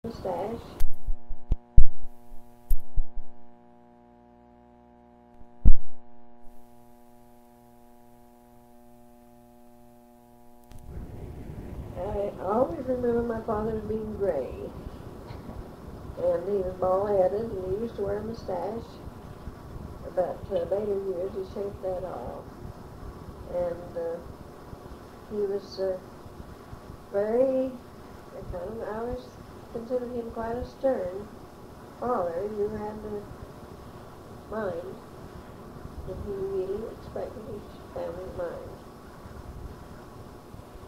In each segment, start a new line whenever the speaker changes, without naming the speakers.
Mustache. I always remember my father being gray, and he was bald-headed, and he used to wear a mustache. But later years, he shaved that off, and he was very. I always considered him quite a stern father. You had to mind that he really expected his family's mind.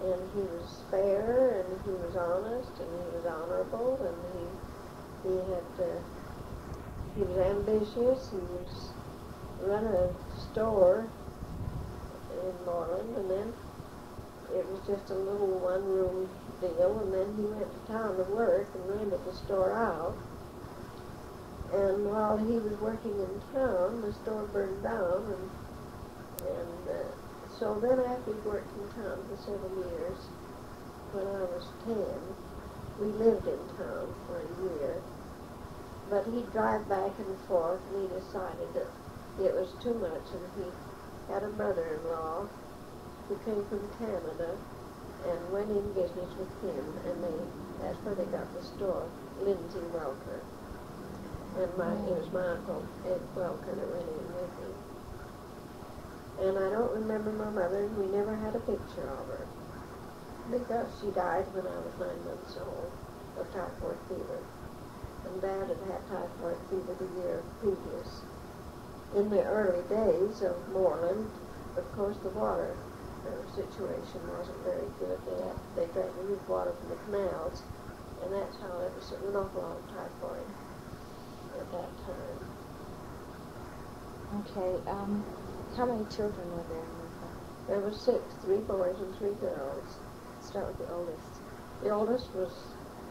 And he was fair, and he was honest, and he was honorable, and he was ambitious. He was run a store in Moreland, and then it was just a little one-room deal, and then he went to town to work and rented the store out. And while he was working in town, the store burned down, and so then after he worked in town for several years, when I was 10, we lived in town for a year. But he'd drive back and forth, and he decided that it was too much, and he had a brother-in-law who came from Canada and went in business with him, and that's where they got the store, Lindsay Welker. And it was my uncle, Ed Welker, that went in with him. And I don't remember my mother, and we never had a picture of her, because she died when I was 9 months old of typhoid fever. And Dad had had typhoid fever the year previous. In the early days of Moreland, of course, the water situation wasn't very good. They drank the water from the canals, and that's how there was an awful lot of typhoid at that time.
Okay, how many children were there?
There were 6, 3 boys and 3 girls.
Start with the oldest.
The oldest was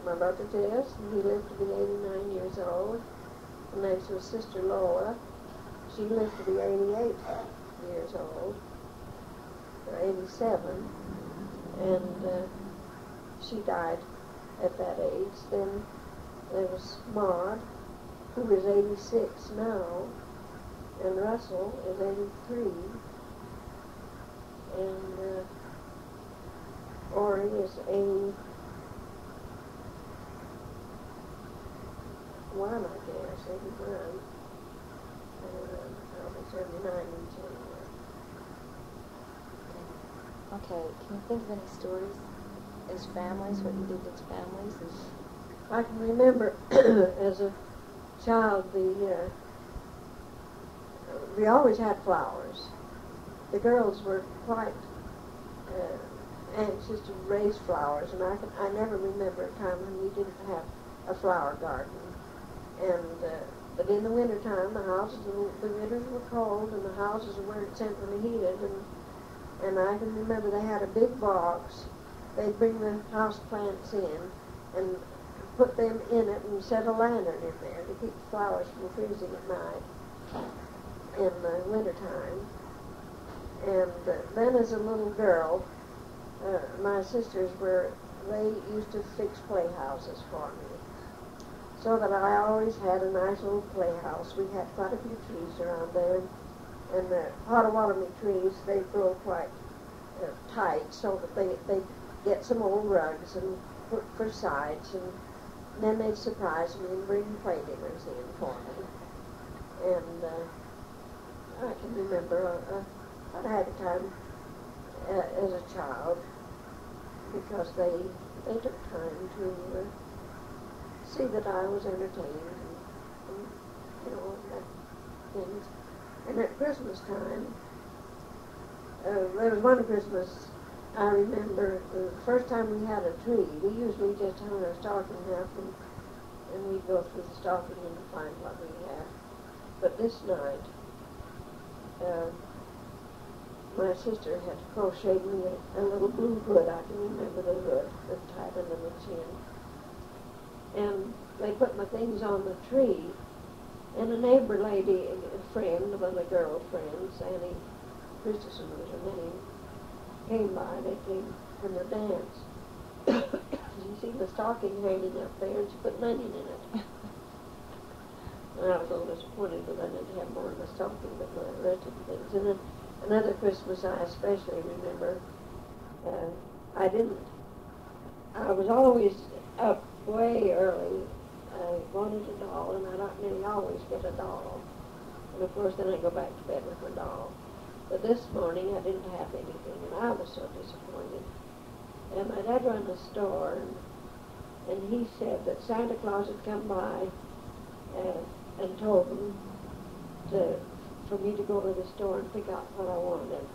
my brother Jess, and he lived to be 89 years old. And next was Sister Lola. She lived to be 88 years old, or 87, and she died at that age. Then there was Maud, who is 86 now, and Russell is 83, and Ori is 81, I guess, 81. I'll be 79 in January.
Okay, can you think of any stories as families, what you did as families?
I can remember as a child, we always had flowers. The girls were quite anxious to raise flowers, and I never remember a time when we didn't have a flower garden. And but in the wintertime, the winters were cold, and the houses weren't centrally heated, and I can remember they had a big box. They'd bring the house plants in and put them in it and set a lantern in there to keep the flowers from freezing at night in the wintertime. And then as a little girl, my sisters they used to fix playhouses for me, so that I always had a nice little playhouse. We had quite a few trees around there, and the Potawatomi trees, they grow quite tight, so that they get some old rugs and put for sides, and then they'd surprise me and bring play dinners in for me. And I can remember I had a time as a child, because they took time to see that I was entertained, and things. And at Christmas time, there was one Christmas I remember, the first time we had a tree. We usually just hung our stocking up, and we'd go through the stocking and find what we had. But this night, my sister had crocheted me a little blue hood. I can remember the hood that tied under the chin. And they put my things on the tree, and a neighbor lady, a friend, one of the girlfriends, Annie Christensen was her name, came by. They came from the dance. she seen the stocking hanging up there, and she put an onion in it. And I was a little disappointed that I didn't have more in the stocking than the rest of the things. And then another Christmas I especially remember, I was always up way early. I wanted a doll, and I don't really always get a doll. And of course then I go back to bed with my doll. But this morning I didn't have anything, and I was so disappointed. And my dad ran the store, and he said that Santa Claus had come by and told them for me to go to the store and pick out what I wanted.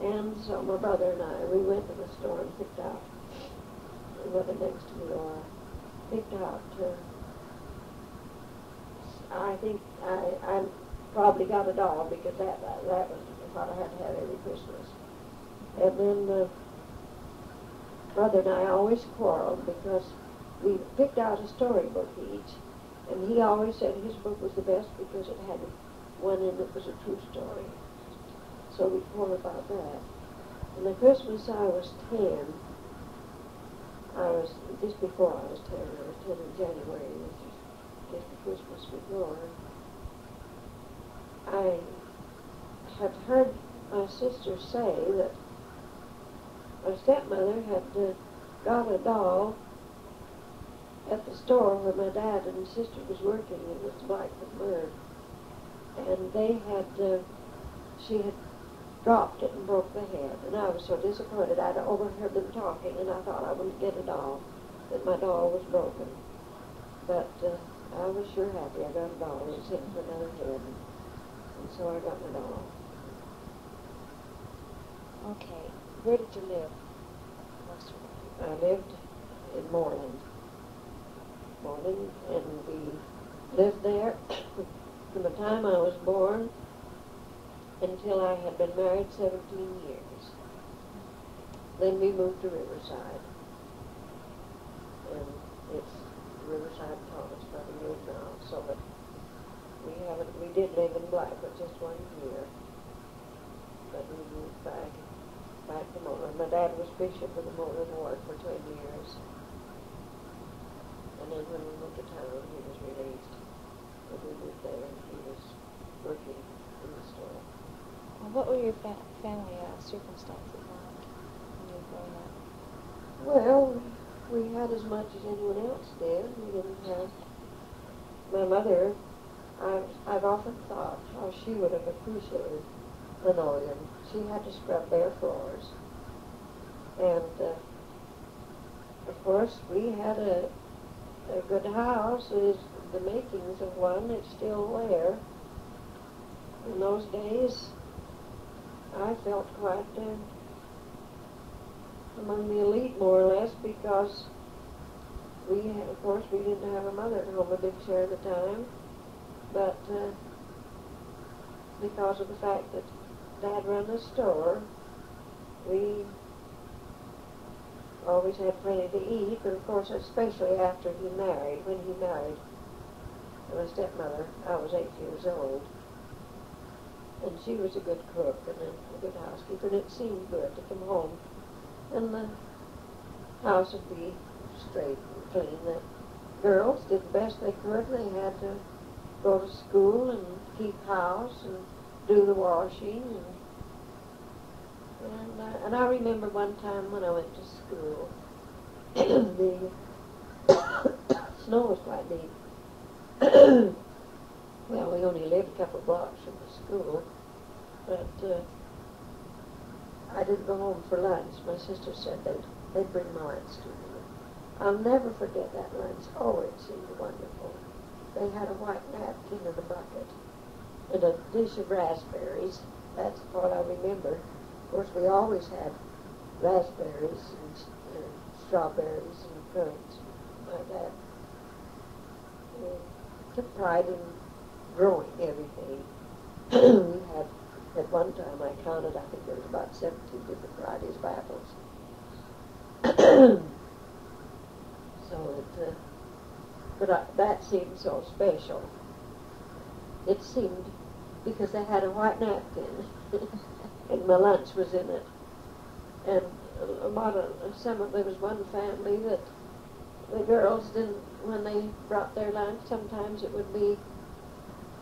And so my brother and I, we went to the store and picked out, my brother next to me, picked out, I think I probably got a doll because that was what I had to have every Christmas. And then brother and I always quarreled because we picked out a storybook each, and he always said his book was the best because it had one in that was a true story. So we quarreled about that. And the Christmas I was 10, just before I was 10, I was 10 in January, which is just the Christmas before. I had heard my sister say that my stepmother had got a doll at the store where my dad and sister was working. It was Blackfoot Bird. And she had dropped it and broke the head. And I was so disappointed. I'd overheard them talking, and I thought I wouldn't get a doll, that my doll was broken. But I was sure happy I got a doll instead of another head. And so I got my doll.
Okay. Where did you live?
I lived in Moreland. And we lived there from the time I was born until I had been married 17 years. Then we moved to Riverside. And it's Riverside Thomas by the year now, so that we did live in Blackfoot just 1 year. But we moved back to Moreland. My dad was bishop of the Moreland Ward for 20 years. And then when we moved to town, he was released. But we moved there, and he was working in the store.
Well, what were your family circumstances like when you were growing up?
Well, we had as much as anyone else did. We didn't have... My mother, I've often thought how she would have appreciated linoleum. She had to scrub bare floors. And, of course, we had a good house. Is the makings of one. It's still there. In those days, I felt quite among the elite, more or less, because of course, we didn't have a mother at home a big share of the time, but because of the fact that Dad ran the store, we always had plenty to eat, but of course, especially after he married. When he married my stepmother, I was 8 years old. And she was a good cook and a good housekeeper, and it seemed good to come home and the house would be straight and clean. The girls did the best they could. They had to go to school and keep house and do the washing. And I remember one time when I went to school, the snow was quite deep. Well, we only lived a couple of blocks from the school, but I didn't go home for lunch. My sister said they'd bring my lunch to me. I'll never forget that lunch. Oh, it seemed wonderful. They had a white napkin and a bucket and a dish of raspberries. That's what I remember. Of course, we always had raspberries and strawberries and currants like that. We took pride in growing everything. We had, at one time, I counted, I think there was about 17 different varieties of apples. That seemed so special. It seemed because they had a white napkin, and my lunch was in it. And there was one family that the girls didn't, when they brought their lunch, sometimes it would be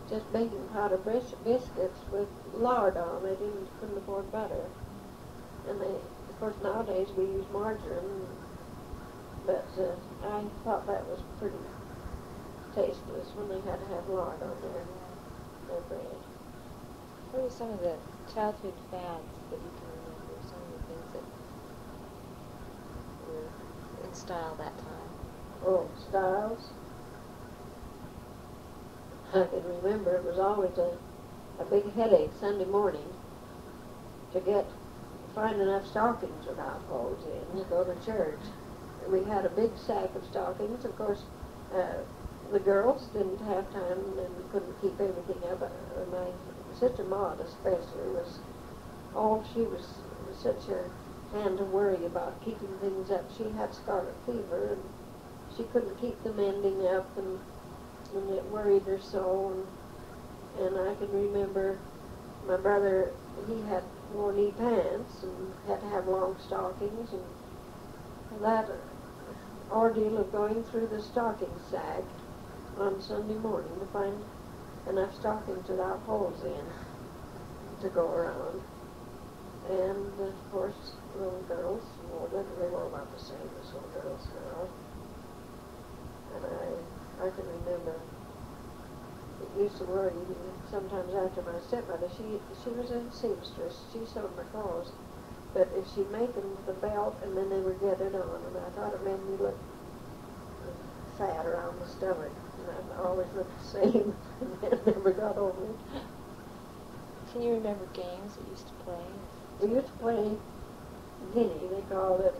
just baking powder biscuits with lard on. They couldn't afford butter. And of course, nowadays we use margarine, but I thought that was pretty tasteless when they had to have lard on their bread.
What are some of the childhood fads that you can remember? Some of the things that were in style that time?
Oh, styles? I can remember it was always a big headache Sunday morning to find enough stockings without holes in to go to church. We had a big sack of stockings. Of course, the girls didn't have time and couldn't keep everything up. My sister Maud especially she was such a hand to worry about keeping things up. She had scarlet fever and she couldn't keep them ending up, and it worried her so. And I can remember my brother, he wore knee pants and had to have long stockings, and that ordeal of going through the stocking sack on Sunday morning to find enough stockings without holes in to go around. And of course, little girls they were about the same as little girls now. And I can remember it used to worry me sometimes after my stepmother. She was a seamstress. She sewed my clothes. But if she'd make them with the belt and then they were gathered on, and I thought it made me look fat around the stomach. And I always looked the same and never got over it.
Can you remember games that you used to play?
We used to play Jennie, they called it.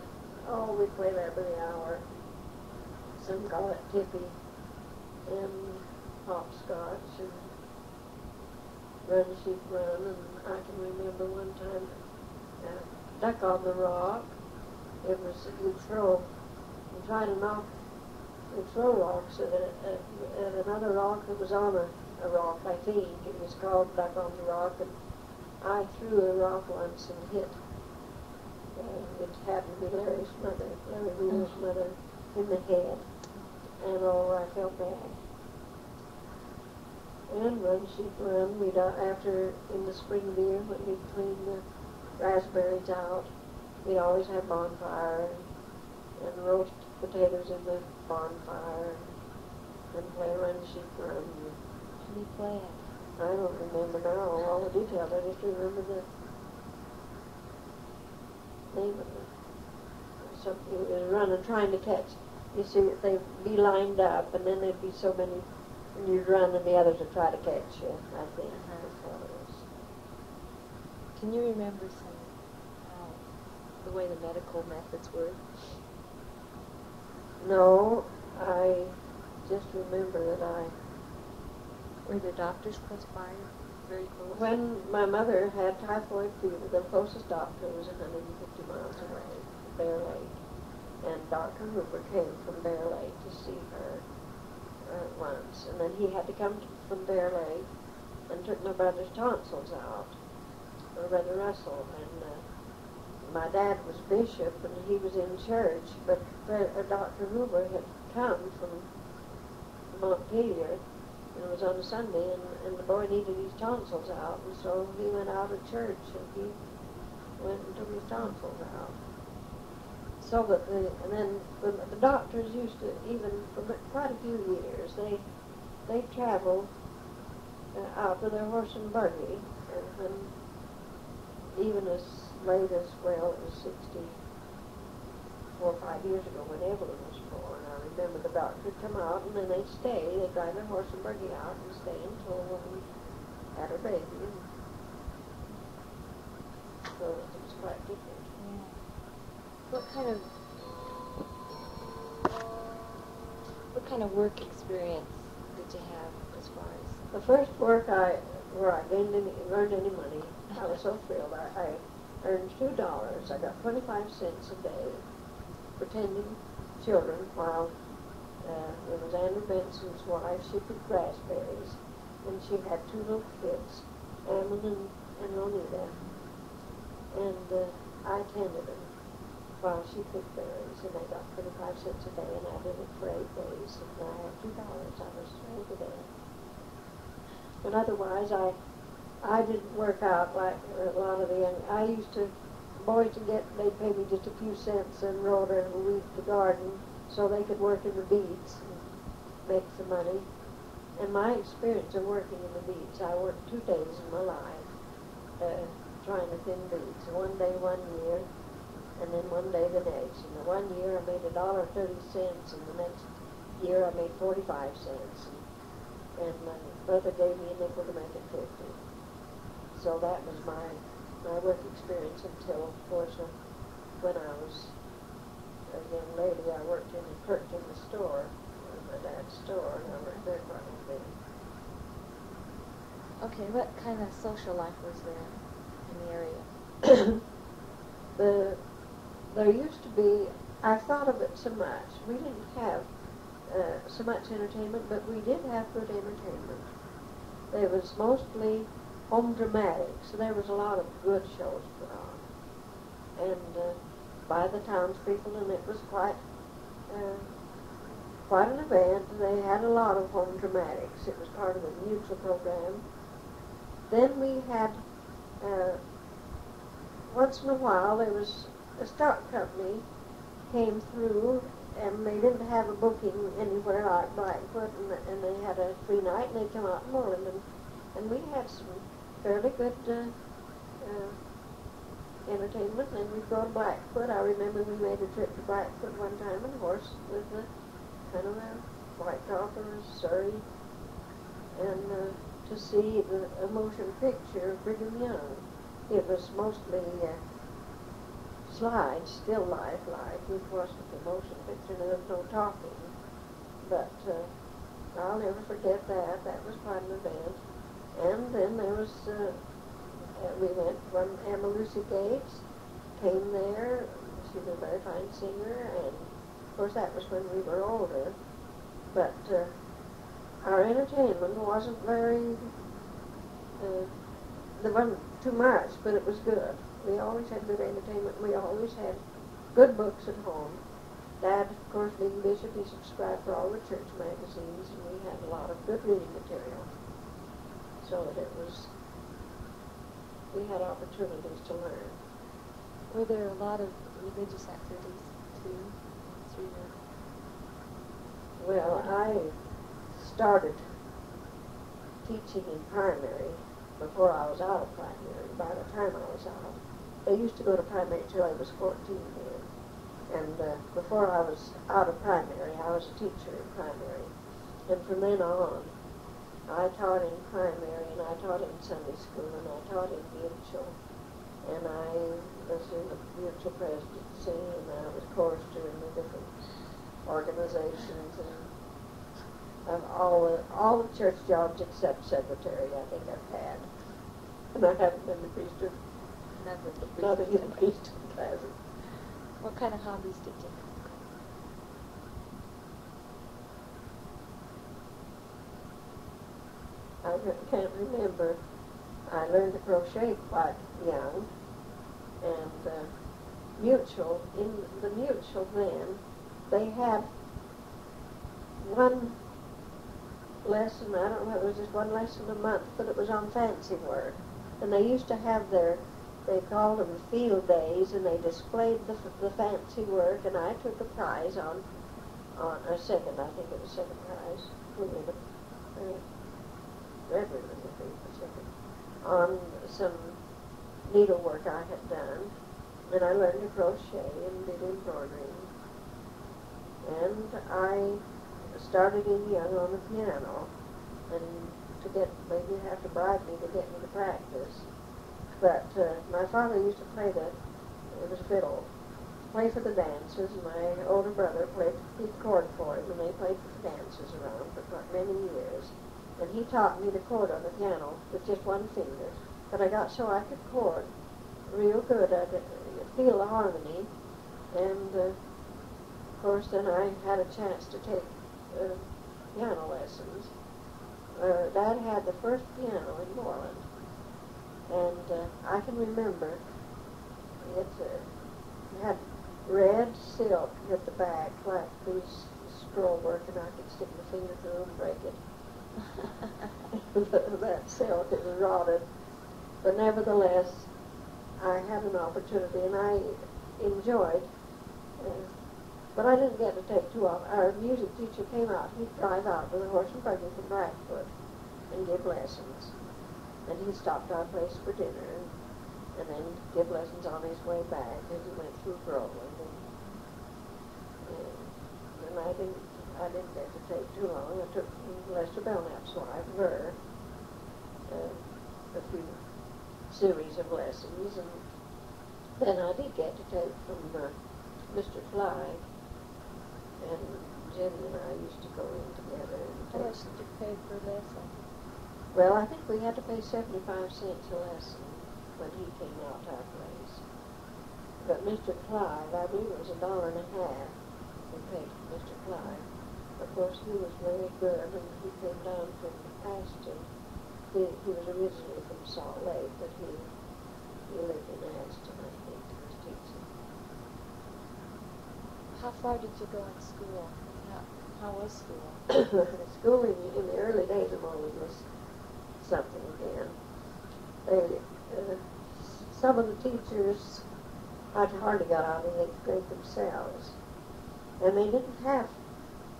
Oh, we played that by the hour. Some call it Tippy, and hopscotch, and run, sheep, run. And I can remember one time, duck on the rock. It was, you try to knock, you'd throw rocks at another rock that was on a rock, I think. It was called duck on the rock, and I threw a rock once and hit, it happened to be Larry Wheeler's mother, in the head, and I felt bad. And run, sheep, run. After, in the spring of the year, when we'd clean the raspberries out, we'd always have bonfire and roast potatoes in the bonfire and play run, sheep, run.
How do you play it?
I don't remember now all the details. I just remember the name of it. Something it was running, trying to catch. You see, they'd be lined up, and then there'd be so many, and you'd run, and the others would try to catch you. I think that's what it was.
Can you remember the way the medical methods were?
No, I just remember that
Were there doctors close by, very close?
when my mother had typhoid fever, the closest doctor was 150 miles away, Bear Lake. And Dr. Hooper came from Bear Lake to see her once. And then he had to come from Bear Lake and took my brother's tonsils out, my brother Russell. And my dad was bishop, and he was in church, but Dr. Hooper had come from Montpelier, and it was on a Sunday, and the boy needed his tonsils out, and so he went out of church, and he went and took his tonsils out. So that and then the doctors used to, even for quite a few years, they traveled out with their horse and buggy, and even as late as, well, it was 64 or 5 years ago when Evelyn was born. I remember the doctor would come out, and then they'd stay. They'd drive their horse and buggy out and stay until we had her baby. So it was quite different.
Yeah. What kind of work experience did you have as far as?
The first work where I earned any money, I was so thrilled. I earned $2. I got 25 cents a day for tending children while there was Andrew Benson's wife. She picked raspberries, and she had two little kids, Ammon and Lonita, and I tended them. while she picked berries, and I got 25 cents a day, and I did it for 8 days, and I had $2. I was over there. But otherwise, I didn't work out like a lot of the young. I used to, boys to get, they'd pay me just a few cents and roll and weed the garden so they could work in the beets and make some money. And my experience of working in the beets, I worked 2 days in my life trying to thin beets. One day, 1 year, and then one day the next. And the 1 year I made $1.30, and the next year I made 45 cents. And my brother gave me a nickel to make it 50. So that was my work experience until, of course, when I was a young lady, I worked clerked in the store, in my dad's store, and I worked there quite a bit.
Okay, what kind of social life was there in the area?
There used to be, I thought of it so much. We didn't have so much entertainment, but we did have good entertainment. There was mostly home dramatics, so there was a lot of good shows put on. And by the townspeople, and it was quite an event. They had a lot of home dramatics. It was part of the mutual program. Then we had, once in a while, there was a stock company came through, and they didn't have a booking anywhere like Blackfoot, and they had a free night, and they'd come out in Moreland, and we had some fairly good entertainment, and we'd go to Blackfoot. I remember we made a trip to Blackfoot one time on a horse with kind of a white top or a Surrey, and to see a motion picture of Brigham Young. It was mostly slides, still life-like. It wasn't a motion picture, and there was no talking. But I'll never forget that. That was quite an event. And then there was, we went when Emma Lucy Gates came there. She was a very fine singer, and of course that was when we were older. But our entertainment wasn't very, there wasn't too much, but it was good. We always had good entertainment. We always had good books at home. Dad, of course, being bishop, he subscribed for all the church magazines, and we had a lot of good reading material. So that it was, we had opportunities to learn.
Were there a lot of religious activities too through your?
Well, I started teaching in primary before I was out of primary. By the time I was out, they used to go to primary till I was 14 then. And before I was out of primary, I was a teacher in primary. And from then on, I taught in primary, and I taught in Sunday school, and I taught in mutual. And I was in the mutual presidency, and I was chorister in the different organizations, and all the church jobs except secretary I think I've had. And I haven't been the priesthood. Not in the priesthood classes.
What kind of hobbies did you have?
I can't remember. I learned to crochet quite young, and mutual, in the mutual then, they had one lesson, I don't know, it was just one lesson a month, but it was on fancy work. And they used to have they called them field days, and they displayed the fancy work, and I took a prize on a second, I think it was second prize, Red Ribbon would be the second, on some needlework I had done. And I learned to crochet and did embroidery. And I started in young on the piano, and maybe you'd have to bribe me to get me to practice. But my father used to play it was fiddle, play for the dances, and my older brother played the chord for him, and they played for the dances around for many years. And he taught me to chord on the piano with just one finger. But I got so I could chord real good, I could feel the harmony. And of course then I had a chance to take piano lessons. Dad had the first piano in Moreland, and I can remember it had red silk at the back, like these scroll work, and I could stick my finger through and break it. That silk is rotted. But nevertheless, I had an opportunity, and I enjoyed. But I didn't get to take too often. Our music teacher came out. He'd drive out with a horse and buggy from Blackfoot and give lessons. And he stopped our place for dinner, and then give lessons on his way back as he went through Groveland. And I didn't get to take too long. I took Lester Belknap's wife, her, a few series of lessons, and then I did get to take from Mr. Clyde, and Jennie and I used to go in together.
How much did you pay per lesson?
Well, I think we had to pay 75 cents a lesson when he came out to our place. But Mr. Clyde, I believe it was $1.50 we paid Mr. Clyde. Of course, he was very good, and he came down from Ashton. He was originally from Salt Lake, but he lived in Ashton, I think, he was teaching.
How far did you go in school? How was school?
School in the early days of Moline was something again. Some of the teachers I'd hardly got out of the 8th grade themselves. And they didn't have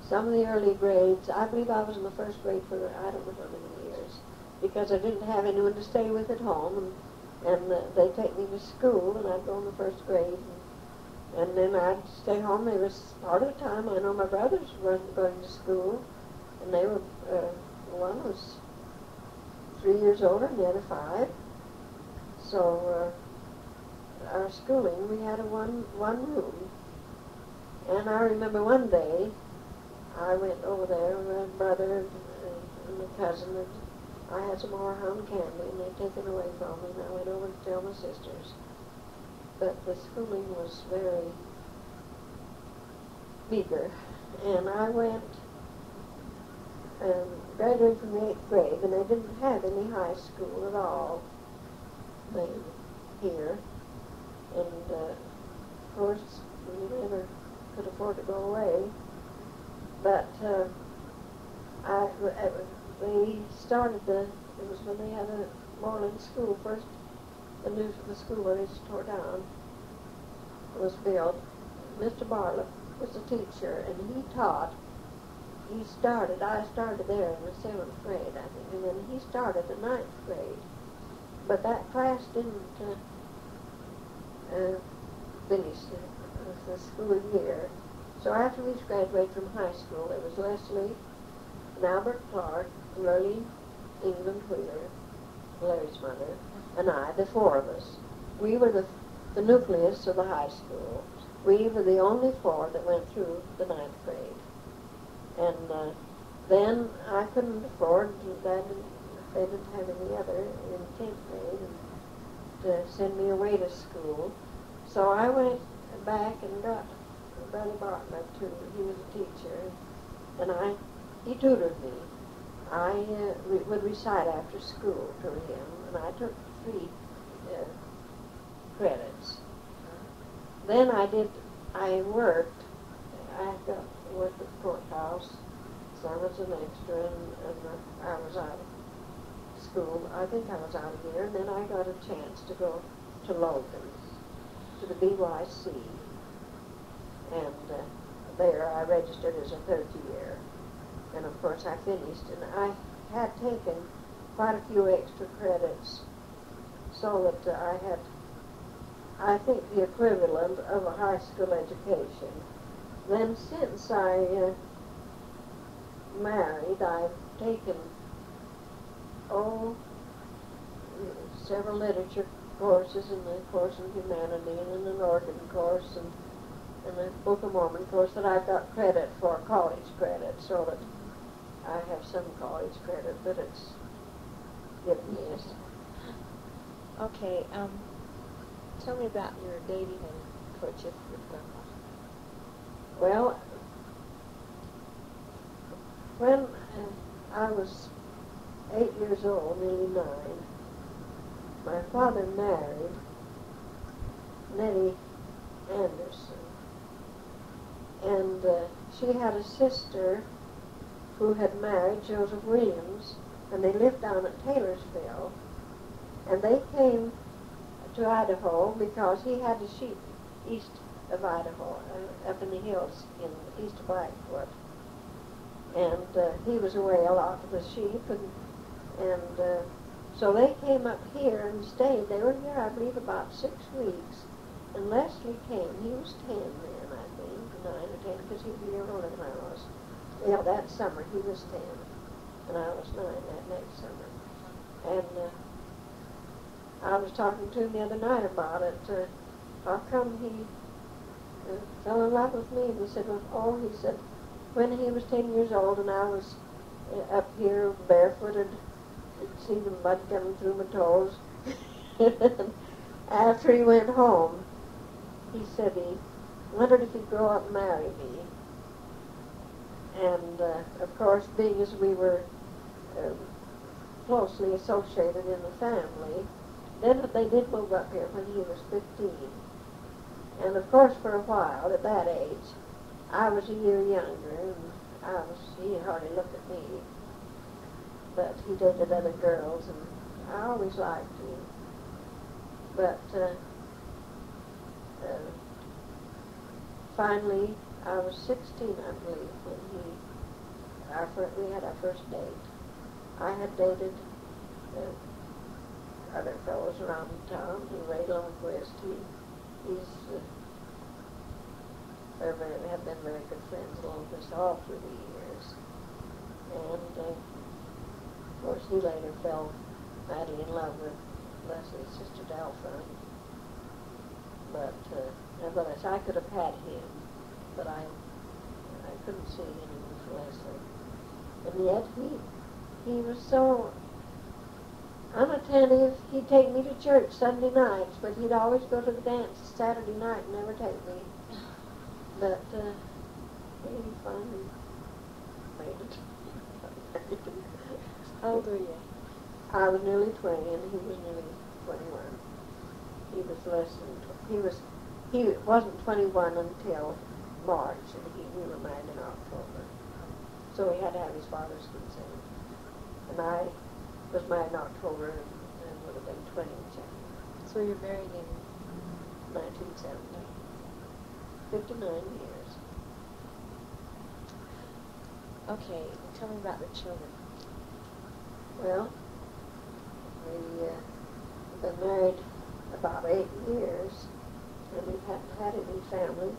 some of the early grades. I believe I was in the 1st grade for I don't know how many years, because I didn't have anyone to stay with at home, and they'd take me to school, and I'd go in the 1st grade, and then I'd stay home. There was part of the time, I know my brothers weren't going to school, and they were, one was 3 years older and the other 5. So our schooling, we had one room. And I remember one day, I went over there with my brother and my cousin, and I had some Horehound candy, and they'd taken away from me, and I went over to tell my sisters. But the schooling was very meager, and I went and graduated from the 8th grade, and they didn't have any high school at all here. And, of course, we never could afford to go away. But they started it was when they had a Moreland school first. The school where they tore down was built. Mr. Bartlett was a teacher, and he taught. I started there in the 7th grade, I think, and then he started the 9th grade. But that class didn't finish the school year. So after we graduated from high school, it was Leslie and Albert Clark, Lurleen England Wheeler, Larry's mother, and I, the 4 of us. We were the nucleus of the high school. We were the only 4 that went through the 9th grade. And then I couldn't afford, they didn't have any other in 10th grade, to send me away to school. So I went back and got Brother Bartlett, too. He was a teacher, and he tutored me. I would recite after school to him, and I took 3 credits. Then I worked at the courthouse, so I was an extra, and I was out of school. I think I was out of here, and then I got a chance to go to Logan, to the BYC, and there I registered as a 3rd year, and of course I finished, and I had taken quite a few extra credits, so that I had, I think, the equivalent of a high school education. Then since I married, I've taken, several literature courses, and a course in humanity, and an organ course, and a Book of Mormon course that I've got credit for, college credit, so that I have some college credit, but it's hit and miss.
Okay, tell me about your dating and courtship with Grandma.
Well, when I was 8 years old, nearly 9, my father married Nettie Anderson, And she had a sister who had married Joseph Williams, and they lived down at Taylorsville. And they came to Idaho because he had the sheep east of Idaho, up in the hills in east of Blackfoot. And he was away a lot with the sheep, and so they came up here and stayed. They were here, I believe, about 6 weeks. And Leslie came. He was 10 then, I think, 9 or 10, because he'd be a year older than I was. Yeah, that summer he was 10, and I was 9 that next summer. And I was talking to him the other night about it. How come he fell in love with me? And he said, well, he said, when he was 10 years old and I was up here barefooted, you'd see the mud coming through my toes. After he went home, he said he wondered if he'd grow up and marry me. And, of course, being as we were closely associated in the family, then they did move up here when he was 15. And, of course, for a while, at that age, I was a year younger, and he hardly looked at me. But he dated other girls, and I always liked him. But finally, I was 16, I believe, when we had our first date. I had dated other fellows around town. Ray Lundquist, have been very good friends along with us all through the years. And of course, he later fell madly in love with Leslie's sister Delpha. But nevertheless, I could have had him, but I couldn't see anyone for Leslie. And yet he was so unattentive. He'd take me to church Sunday nights, but he'd always go to the dance Saturday night and never take me. But he finally made it.
How old were you?
I was nearly 20, and he was nearly 21. He was less than he wasn't 21 until March, and we were married in October. So he had to have his father's consent. And I was married in October and would have been 20 in January.
So you were married in
1970. 59 years.
Okay, tell me about the children.
Well, we've been married about 8 years, and we haven't had any family.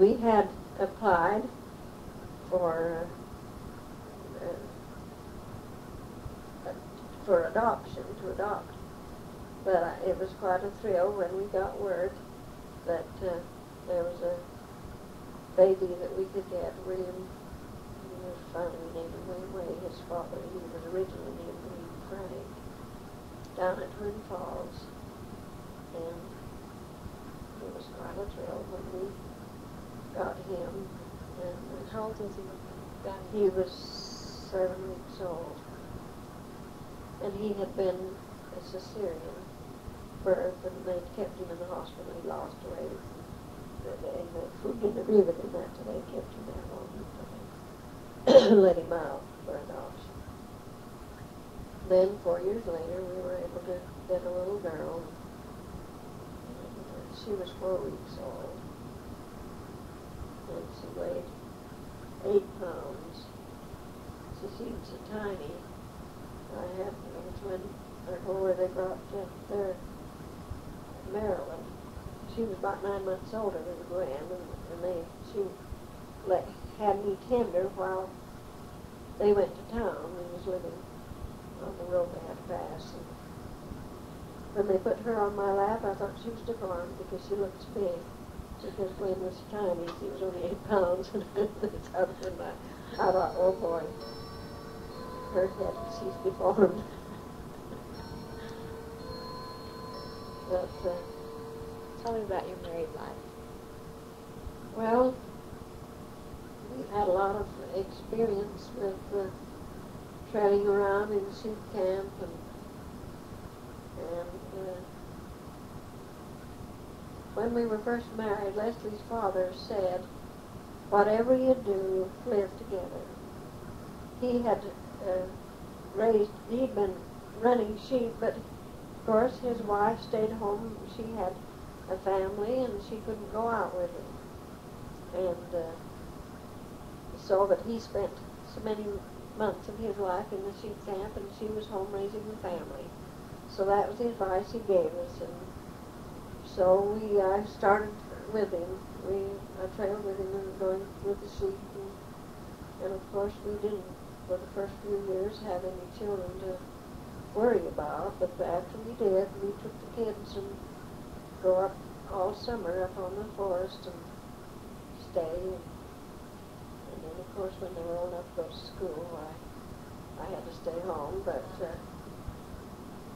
We had applied for adoption, to adopt. But it was quite a thrill when we got word that there was a baby that we could get. William, he was finally named Way. His father, he was originally named William Frank, down at Twin Falls. And it was quite a thrill when we got him. And
how old was he?
He was 7 weeks old. And he had been a cesarean birth, and they kept him in the hospital. He lost weight. The food didn't agree with him that, so they kept him there long and let him out for adoption. Then 4 years later, we were able to get a little girl. And she was 4 weeks old, and she weighed 8 pounds. She seemed so tiny. It was when they brought their Maryland. She was about 9 months older than Gwen, and she had me tender while they went to town. We was living on the road they had to pass. And when they put her on my lap, I thought she was deformed because she looked big. Because Gwen was tiny, she was only 8 pounds. And I thought, oh boy, her head, she's deformed. But
tell me about your married life.
Well, we've had a lot of experience with trailing around in sheep camp, and when we were first married, Leslie's father said whatever you do, live together. He had he'd been running sheep, but of course his wife stayed home. She had a family and she couldn't go out with him. And but he spent so many months of his life in the sheep camp, and she was home raising the family. So that was the advice he gave us, and so I started with him. I trailed with him and going with the sheep, and of course we didn't, for the first few years, have any children to worry about, but after we did, we took the kids and go up all summer up on the forest and stay. And then, of course, when they were old enough to go to school, I had to stay home, but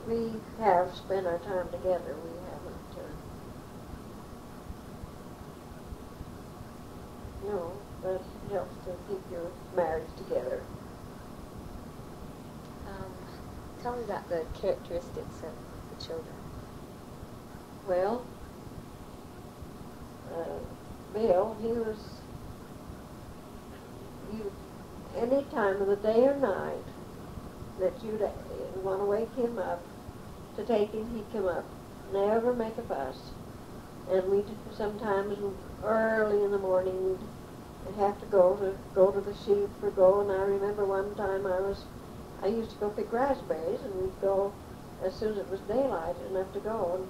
we have spent our time together. We haven't, that helps to keep your marriage together.
Tell me about the characteristics of the children.
Well, Bill, any time of the day or night that you'd want to wake him up to take him, he'd come up. Never make a fuss. And we'd sometimes early in the morning we'd have to go to the sheep or go. And I remember one time I used to go pick raspberries, and we'd go as soon as it was daylight enough to go.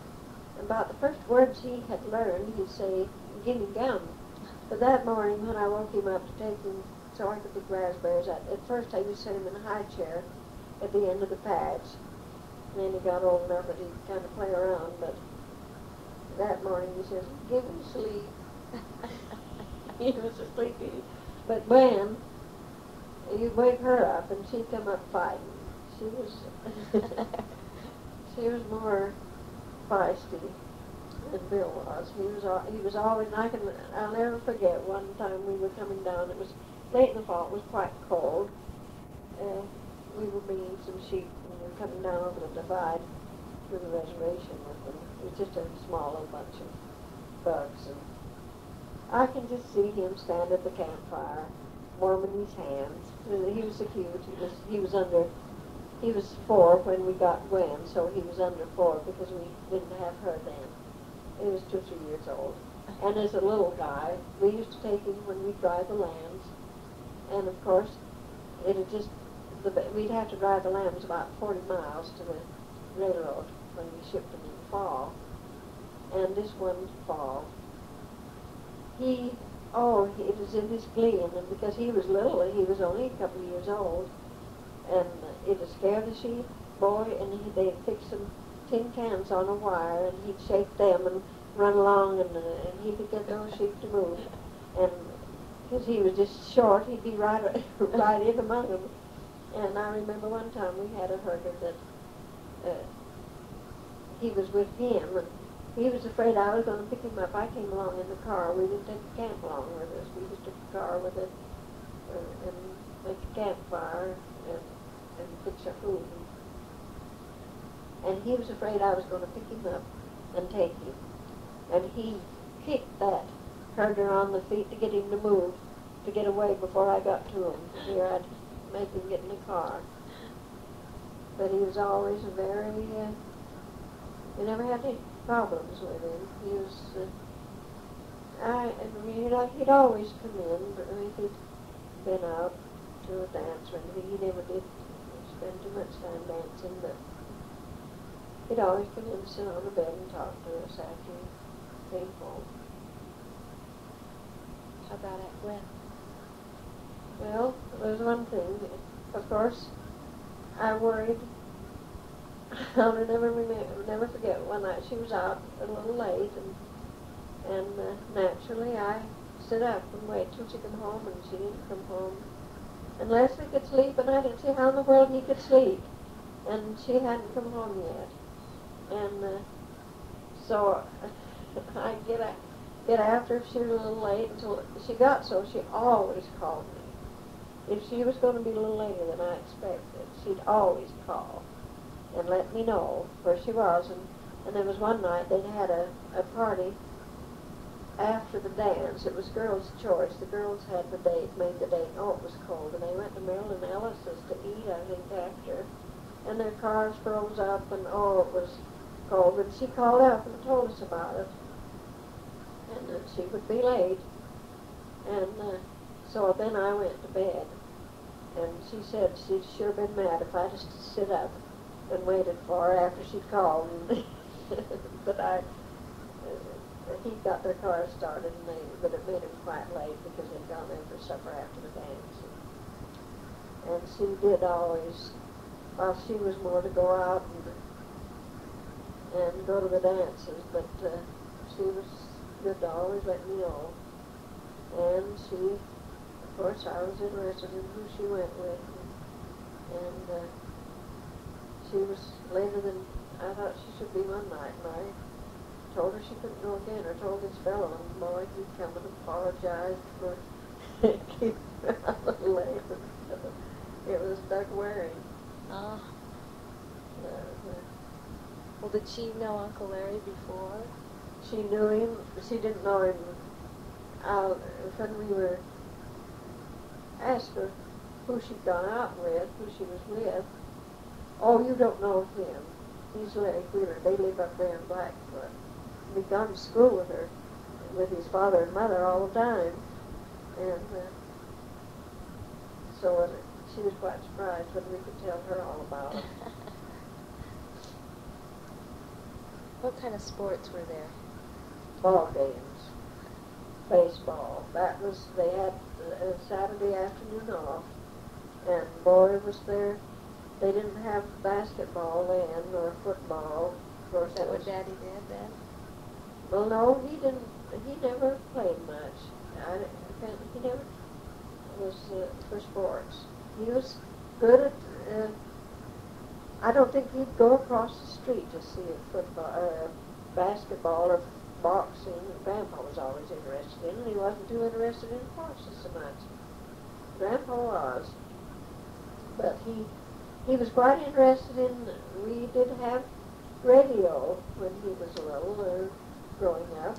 And about the first words he had learned, he'd say, "Gimme gum." But that morning when I woke him up to take him so I could pick raspberries, at first I used to set him in a high chair at the end of the patch. And then he got old enough that he'd kind of play around. But that morning he says, "Give me sleep." He was asleep. But when you'd wake her up and she'd come up fighting, she was more feisty than Bill was. He was always. I'll never forget one time we were coming down. It was late in the fall. It was quite cold. We were bringing some sheep, and we were coming down over the divide to the reservation with them. It was just a small little bunch of bugs, and I can just see him stand at the campfire, warming his hands. He was so cute. He was 4 when we got Gwen, so he was under 4 because we didn't have her then. He was 2 or 3 years old. And as a little guy, we used to take him when we'd drive the lambs. And of course, we'd have to drive the lambs about 40 miles to the railroad when we shipped them in the fall. And this one fall, it was in his glee, and because he was little, he was only a couple of years old, and it would scare the sheep boy, and they'd fix some tin cans on a wire, and he'd shake them and run along, and he could get those sheep to move. And because he was just short, he'd be right in among them. And I remember one time we had a herder that he was with him, and he was afraid I was going to pick him up. I came along in the car. We didn't take the camp along with us. We just took the car with it and make a campfire and fix our food. And he was afraid I was going to pick him up and take him. And he kicked that herder on the feet to get him to move, to get away before I got to him. Here I'd make him get in the car. But he was always we never had any problems with him. He was, he'd always come in, but if he'd been out to a dance or anything, he never did spend too much time dancing, but he'd always come in and sit on the bed and talk to us after he came home.
How about at Gwen?
Well, there's one thing. Of course, I worried. I'll never forget one night she was out a little late, and naturally I stood up and waited till she came home, and she didn't come home. And Leslie could sleep, and I didn't see how in the world he could sleep, and she hadn't come home yet. And so I get after if she was a little late until she got so she always called me. If she was going to be a little later than I expected, she'd always call and let me know where she was. And there was one night they'd had a party after the dance, it was girls' choice. The girls had the date, made the date. Oh, it was cold, and they went to Marilyn Ellis's to eat, I think, after. And their cars froze up, and oh, it was cold. And she called out and told us about it, and that she would be late. And so then I went to bed, and she said she'd sure been mad if I just sit up and waited for her after she'd called. And but he got their car started, but it made him quite late because they'd gone there for supper after the dance. And she did always, while she was more to go out and go to the dances, but she was good to always let me know. And she, of course, I was interested in who she went with, and she was later than I thought she should be one night, and I told her she couldn't go again, or told this fellow, and boy, he'd come and apologized for keeping her a little late. It was Doug Waring.
Oh. Well, did she know Uncle Larry before?
She knew him. She didn't know him. When we were asked her who she'd gone out with, who she was with, oh, you don't know him. He's Larry Wheeler. They live up there in Blackfoot. We'd gone to school with her, with his father and mother all the time. And so she was quite surprised when we could tell her all about it.
What kind of sports were there?
Ball games. Baseball. That was, they had a Saturday afternoon off, and boy, was there, they didn't have basketball then, or football. Of course,
Is that what Daddy did then?
Well, no, he didn't, he never played much. He never was for sports. He was good at, I don't think he'd go across the street to see a football, basketball, or boxing. Grandpa was always interested in, and he wasn't too interested in horses so much. Grandpa was, but he was quite interested in, we did have radio when he was little, growing up,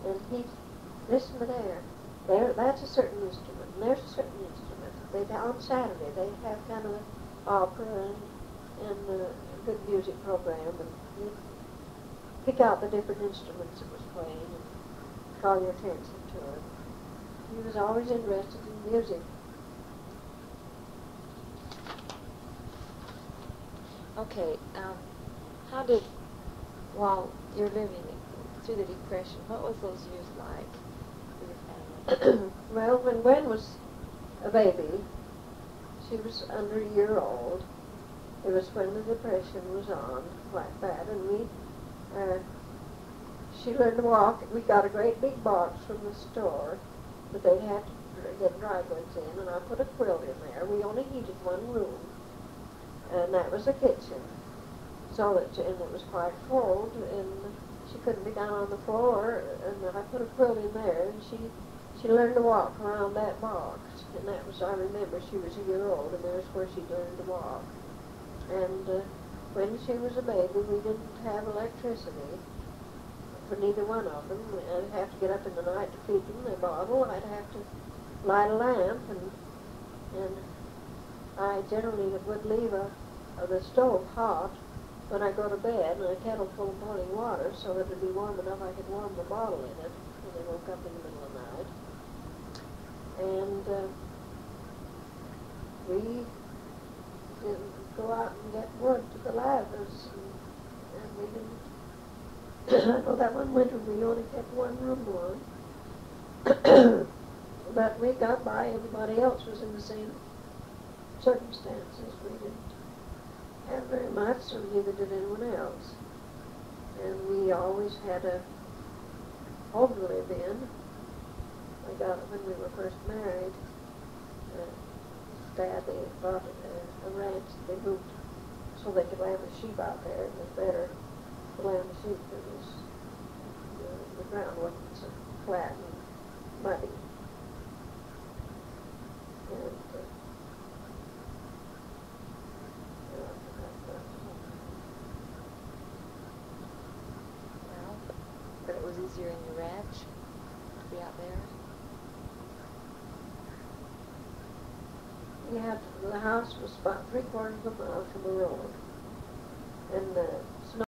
and he, listen to there, that's a certain instrument, and there's a certain instrument. On Saturday, they'd have kind of opera and a good music program, and he'd pick out the different instruments it was playing and call your attention to it. He was always interested in music.
Okay, how did, while you're living through the Depression, what was those years like for your family?
Well, when Gwen was a baby, she was under a year old. It was when the Depression was on, quite bad, and she learned to walk. We got a great big box from the store that they had to get dry goods in, and I put a quilt in there. We only heated one room, and that was the kitchen. So that, and it was quite cold, and she couldn't be down on the floor, and I put a quilt in there, and she learned to walk around that box, and that was, I remember, she was a year old, and there's where she learned to walk. And when she was a baby, we didn't have electricity for neither one of them. I'd have to get up in the night to feed them their bottle. I'd have to light a lamp, and I generally would leave the stove hot when I go to bed, and a kettle full of boiling water, so that it'd be warm enough I could warm the bottle in it when they woke up in the middle of the night. And we didn't go out and get wood to the lathers, and we didn't. I know that one winter we only kept one room warm, but we got by. Everybody else was in the same circumstances. We didn't have very much, and neither did anyone else. And we always had a home to live in. I got it when we were first married. Dad, they bought a ranch. They moved so they could land the sheep out there. It was better to land the sheep because the ground wasn't so flat and muddy. And
But it was easier in your ranch to be out there?
The house was about 3/4 of a mile from the road, and the